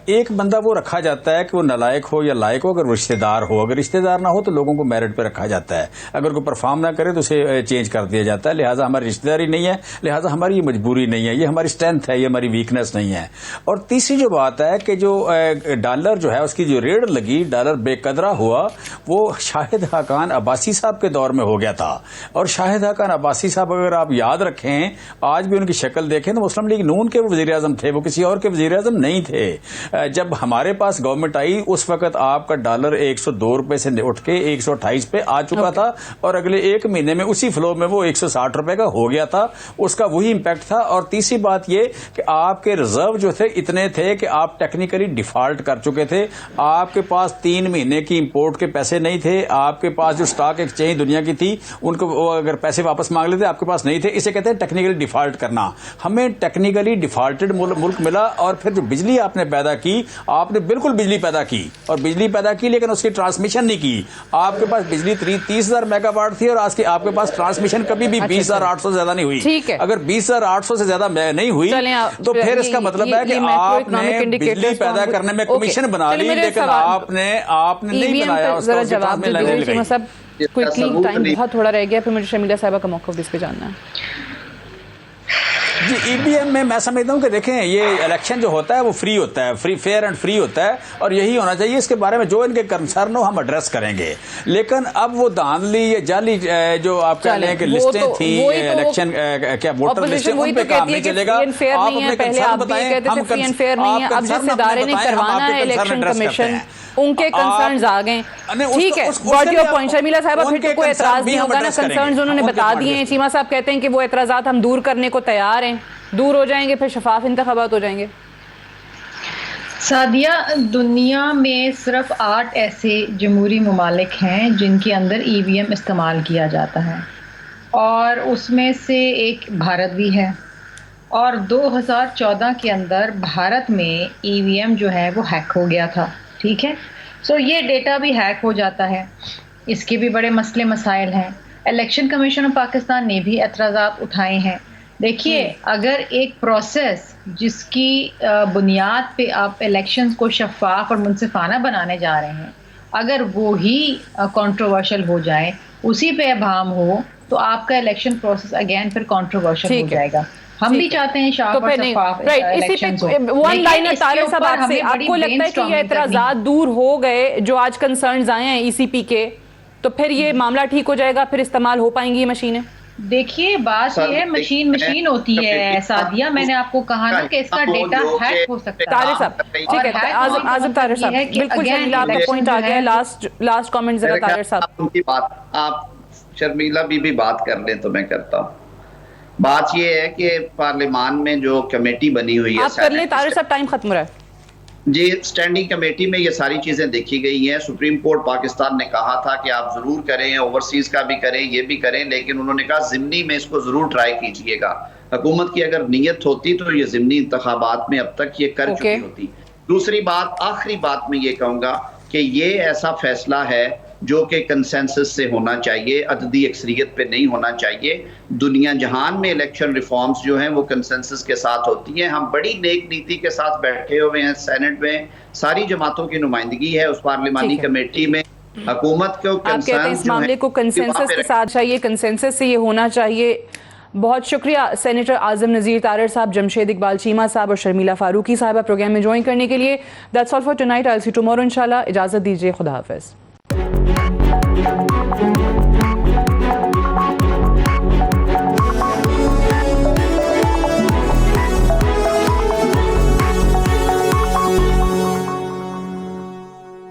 ایک بندہ وہ رکھا جاتا ہے کہ وہ نالائق ہو یا لائق ہو اگر رشتہ دار ہو. اگر رشتہ دار نہ ہو تو لوگوں کو میرٹ پہ رکھا جاتا ہے. اگر کوئی پرفارم نہ کرے تو اسے چینج کر دیا جاتا ہے. لہٰذا ہماری رشتہ داری نہیں ہے، لہٰذا ہماری یہ مجبوری نہیں ہے، یہ ہماری اسٹرینتھ ہے، یہ ہماری ویکنیس نہیں ہے. اور تیسری جو بات ہے کہ جو ڈالر جو ہے اس کی جو ریڑھ لگی، ڈالر بے قدرہ ہوا، وہ شاہد حقان عباسی صاحب کے دور میں ہو گیا تھا. اور شاہد حقان عباسی صاحب اگر آپ یاد رکھیں، آج بھی ان کی شکل دیکھیں تو مسلم لیگ نون کے وزیر اعظم تھے، وہ کسی اور کے وزیر اعظم نہیں تھے. جب ہمارے پاس گورنمنٹ آئی اس وقت آپ کا ڈالر 102 روپے سے اٹھ کے 128 پہ آ چکا تھا، اور اگلے ایک مہینے میں اسی فلو میں وہ 160 روپے کا ہو گیا تھا. اس کا وہی امپیکٹ تھا. اور تیسری بات یہ کہ آپ کے ریزرو جو تھے اتنے تھے کہ آپ ٹیکنیکلی ڈیفالٹ کر چکے تھے. آپ کے پاس 3 مہینے کی امپورٹ کے پیسے نہیں تھے. آپ کے پاس جو سٹاک ایکسچینج دنیا کی تھی ان کو اگر پیسے واپس مانگ لیتے آپ کے پاس نہیں تھے. اسے کہتے ہیں ٹیکنیکلی ڈیفالٹ کرنا. ہمیں ٹیکنیکلی ڈیفالٹڈ ملک ملا. اور پھر جو بجلی آپ نے پیدا کی، آپ نے بالکل بجلی پیدا کی اور بجلی پیدا کی لیکن اس کی ٹرانسمیشن نہیں کی. آپ کے پاس بجلی 30,000 میگا واٹ تھی اور آج کی آپ کے پاس ٹرانسمیشن کبھی بھی 20,800 سے زیادہ نہیں ہوئی. اگر 20,800 سے زیادہ نہیں ہوئی تو پھر اس کا مطلب ہے کہ آپ نے بجلی پیدا کرنے میں کمیشن بنا لی لیکن آپ نے نہیں بنایا اس کو. جواب ٹائم بہت تھوڑا رہ گیا، پھر مجھے شمیلہ صاحبہ کا موقف اس پہ جاننا ہے. جی ای وی ایم میں سمجھتا ہوں کہ دیکھیں یہ الیکشن جو ہوتا ہے وہ فری ہوتا ہے، فیئر اینڈ فری ہوتا ہے اور یہی ہونا چاہیے. اس کے بارے میں جو ان کے کنسرن ہو ہم ایڈریس کریں گے. لیکن اب وہ دھاندلی یا جعلی جو آپ کہہ لیں کہ لسٹیں تھیں الیکشن کیا ووٹر لسٹیں، ان پہ کام نہیں چلے گا. آپ اپنے کنسرن بتائیں. اب جس ادارے نے کروانا ہے الیکشن کمیشن ان کے کنسرنز آ گئے. ٹھیک ہے، گاٹ یور پوائنٹ. شرمیلا صاحبہ پھر تو کوئی اعتراض نہیں ہوگا نا. کنسرنز انہوں نے بتا دیے ہیں. چیمہ صاحب کہتے ہیں کہ وہ اعتراضات ہم دور کرنے کو تیار ہیں. دور ہو جائیں گے پھر شفاف انتخابات ہو جائیں گے. سعدیہ، دنیا میں صرف 8 ایسے جمہوری ممالک ہیں جن کے اندر ای وی ایم استعمال کیا جاتا ہے اور اس میں سے ایک بھارت بھی ہے. اور 2014 کے اندر بھارت میں ای وی ایم جو ہے وہ ہیک ہو گیا تھا. ٹھیک ہے، سو یہ ڈیٹا بھی ہیک ہو جاتا ہے. اس کے بھی بڑے مسئلے مسائل ہیں. الیکشن کمیشن آف پاکستان نے بھی اعتراضات اٹھائے ہیں. دیکھیے، اگر ایک پروسیس جس کی بنیاد پہ آپ الیکشنز کو شفاف اور منصفانہ بنانے جا رہے ہیں، اگر وہی کنٹروورشل ہو جائے، اسی پہ ابہام ہو، تو آپ کا الیکشن پروسیس اگین پھر کنٹروورشل ہو جائے گا. ہم بھی چاہتے ہیں شفاف اور شفاف الیکشنز ہو. ون لائنر طارق صاحب آپ سے، آپ کو لگتا ہے کہ یہ اعتراضات دور ہو گئے جو آج کنسرنز آئے ہیں ای سی پی کے، تو پھر یہ معاملہ ٹھیک ہو جائے گا، پھر استعمال ہو پائیں گی یہ مشینیں؟ دیکھیے بات یہ ہے، مشین ہوتی ہے سعدیہ. میں نے آپ کو کہا نا کہ اس کا ڈیٹا ہیک ہو سکتا ہے. طارق صاحب ٹھیک ہے، اعظم طارق صاحب بالکل شرمیلا آپ کا پوائنٹ آ گیا. لاسٹ کامنٹ ذرا طارق صاحب. آپ شرمیلا بھی بات کر لیں تو میں کرتا ہوں. بات یہ ہے کہ پارلیمان میں جو کمیٹی بنی ہوئی ہے، آپ کر لیں طارق صاحب، ٹائم ختم ہو رہا ہے. جی، اسٹینڈنگ کمیٹی میں یہ ساری چیزیں دیکھی گئی ہیں. سپریم کورٹ پاکستان نے کہا تھا کہ آپ ضرور کریں، اوورسیز کا بھی کریں، یہ بھی کریں، لیکن انہوں نے کہا ضمنی میں اس کو ضرور ٹرائی کیجئے گا. حکومت کی اگر نیت ہوتی تو یہ ضمنی انتخابات میں اب تک یہ کر چکی ہوتی. دوسری بات، آخری بات میں یہ کہوں گا کہ یہ ایسا فیصلہ ہے جو کہ کنسنسس سے ہونا چاہیے، عددی اکثریت پہ نہیں ہونا چاہیے. دنیا جہان میں الیکشن ریفارمز جو ہیں وہ کنسنسس کے ساتھ ہوتی ہیں. ہم بڑی نیک نیتی کے ساتھ بیٹھے ہوئے ہیں. سینٹ میں ساری جماعتوں کی نمائندگی ہے اس پارلیمانی کمیٹی میں. حکومت کو آپ کہتے ہیں اس معاملے کو کنسنسس کے ساتھ چاہیے، کنسنسس سے یہ ہونا چاہیے. بہت شکریہ سینیٹر اعظم نذیر طارڑ صاحب، جمشید اقبال چیمہ صاحب اور شرمیلا فاروقی صاحبہ پروگرام میں جوائن کرنے کے لیے. That's all for tonight. I'll see you tomorrow انشاءاللہ. اجازت دیجیے، خدا حافظ.